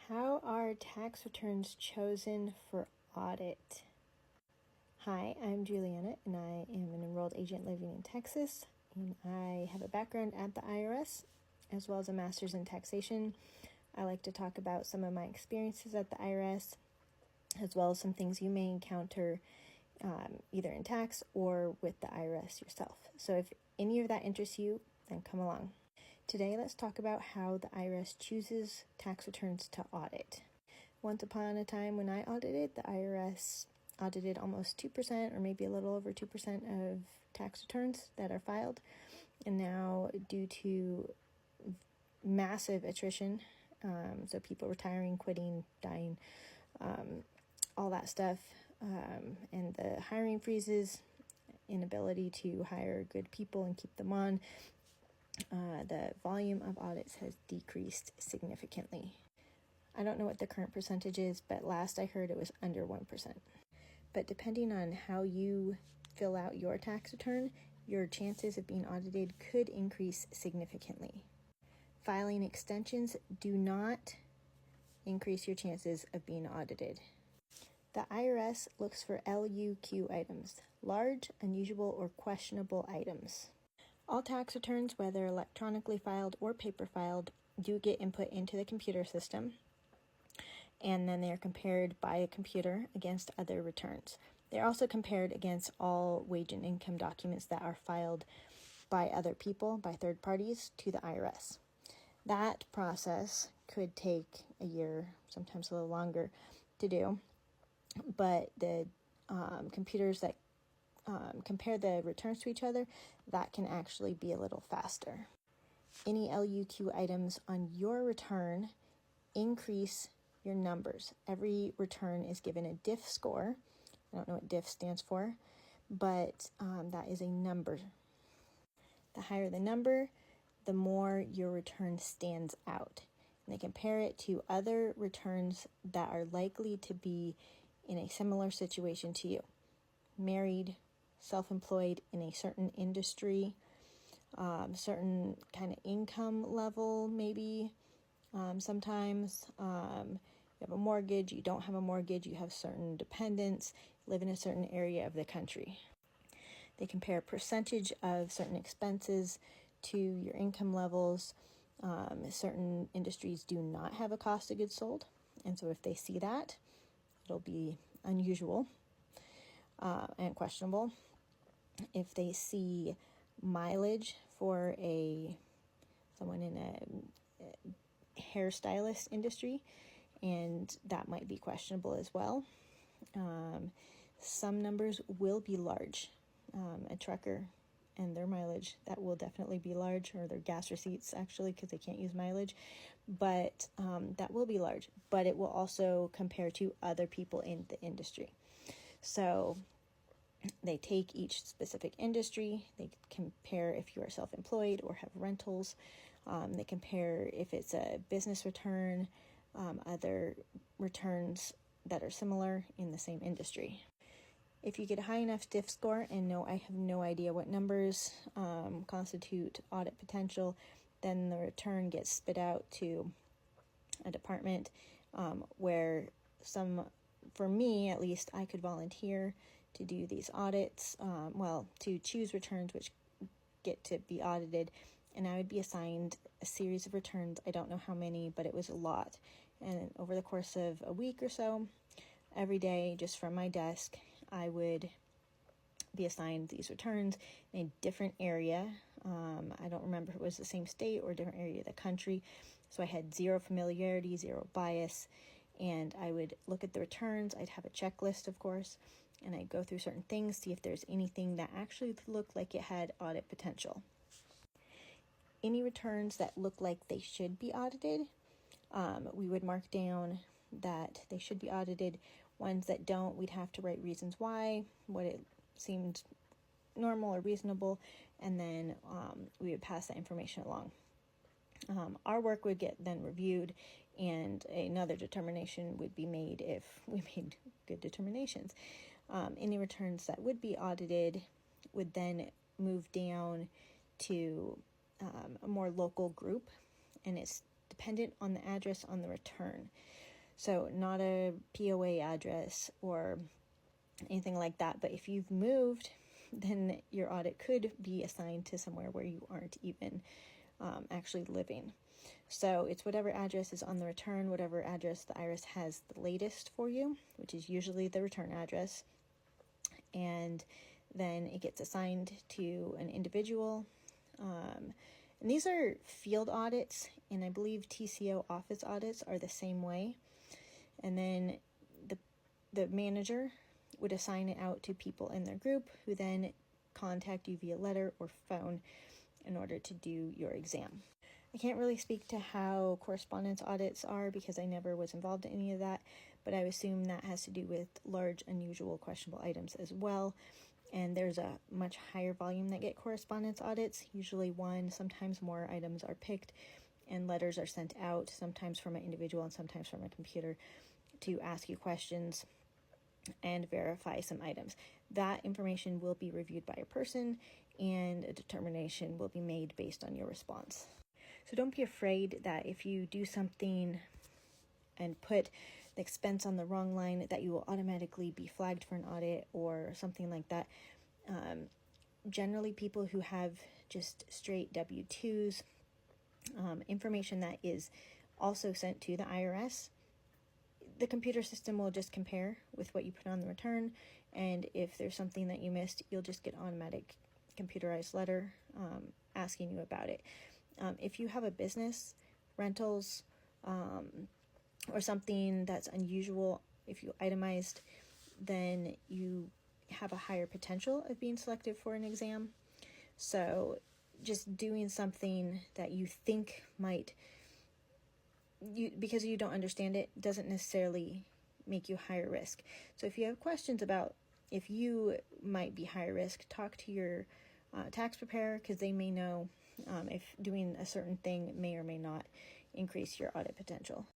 How are tax returns chosen for audit? Hi, I'm Juliana, and I am an enrolled agent living in Texas, and I have a background at the IRS as well as a master's in taxation. I like to talk about some of my experiences at the IRS as well as some things you may encounter either in tax or with the IRS yourself. So if any of that interests you, then come along. Today, let's talk about how the IRS chooses tax returns to audit. Once upon a time when I audited, the IRS audited almost 2% or maybe a little over 2% of tax returns that are filed. And now, due to massive attrition, so people retiring, quitting, dying, all that stuff, and the hiring freezes, inability to hire good people and keep them on, the volume of audits has decreased significantly. I don't know what the current percentage is, but last I heard it was under 1%. But depending on how you fill out your tax return, your chances of being audited could increase significantly. Filing extensions do not increase your chances of being audited. The IRS looks for LUQ items, large, unusual, or questionable items. All tax returns, whether electronically filed or paper filed, do get input into the computer system, and then they are compared by a computer against other returns. They're also compared against all wage and income documents that are filed by other people, by third parties, to the IRS. That process could take a year, sometimes a little longer, to do, but the computers that compare the returns to each other, that can actually be a little faster. Any LUQ items on your return increase your numbers. Every return is given a diff score. I don't know what diff stands for, but that is a number. The higher the number, the more your return stands out. And they compare it to other returns that are likely to be in a similar situation to you. Married, self-employed in a certain industry, certain kind of income level, maybe. Sometimes you have a mortgage, you don't have a mortgage, you have certain dependents, live in a certain area of the country. They compare percentage of certain expenses to your income levels. Certain industries do not have a cost of goods sold, and so if they see that, it'll be unusual and questionable. If they see mileage for someone in a hairstylist industry, and that might be questionable as well. Some numbers will be large. A trucker and their mileage, that will definitely be large, or their gas receipts actually, because they can't use mileage, but that will be large. But it will also compare to other people in the industry. So they take each specific industry, they compare if you are self-employed or have rentals, they compare if it's a business return, other returns that are similar in the same industry. If you get a high enough diff score, and no, I have no idea what numbers constitute audit potential, then the return gets spit out to a department where for me at least, I could volunteer to do these audits, to choose returns which get to be audited, and I would be assigned a series of returns. I don't know how many, but it was a lot. And over the course of a week or so, every day, just from my desk, I would be assigned these returns in a different area. I don't remember if it was the same state or a different area of the country, so I had zero familiarity, zero bias, and I would look at the returns. I'd have a checklist, of course, and I'd go through certain things, see if there's anything that actually looked like it had audit potential. Any returns that look like they should be audited, we would mark down that they should be audited. Ones that don't, we'd have to write reasons why, what it seemed normal or reasonable, and then we would pass that information along. Our work would get then reviewed, and another determination would be made if we made good determinations. Any returns that would be audited would then move down to a more local group, and it's dependent on the address on the return. So not a POA address or anything like that. But if you've moved, then your audit could be assigned to somewhere where you aren't even actually living. So it's whatever address is on the return, whatever address the IRS has the latest for you, which is usually the return address. And then it gets assigned to an individual. And these are field audits, and I believe TCO office audits are the same way. And then the manager would assign it out to people in their group who then contact you via letter or phone in order to do your exam. I can't really speak to how correspondence audits are because I never was involved in any of that, but I assume that has to do with large, unusual, questionable items as well. And there's a much higher volume that get correspondence audits. Usually one, sometimes more items are picked and letters are sent out, sometimes from an individual and sometimes from a computer, to ask you questions and verify some items. That information will be reviewed by a person and a determination will be made based on your response. So don't be afraid that if you do something and put the expense on the wrong line, that you will automatically be flagged for an audit or something like that. Generally, people who have just straight W-2s, information that is also sent to the IRS, the computer system will just compare with what you put on the return, and if there's something that you missed, you'll just get automatic computerized letter asking you about it. If you have a business, rentals, or something that's unusual, if you itemized, then you have a higher potential of being selected for an exam. So just doing something that you think might, because you don't understand it, doesn't necessarily make you higher risk. So if you have questions about if you might be higher risk, talk to your tax preparer, because they may know if doing a certain thing may or may not increase your audit potential.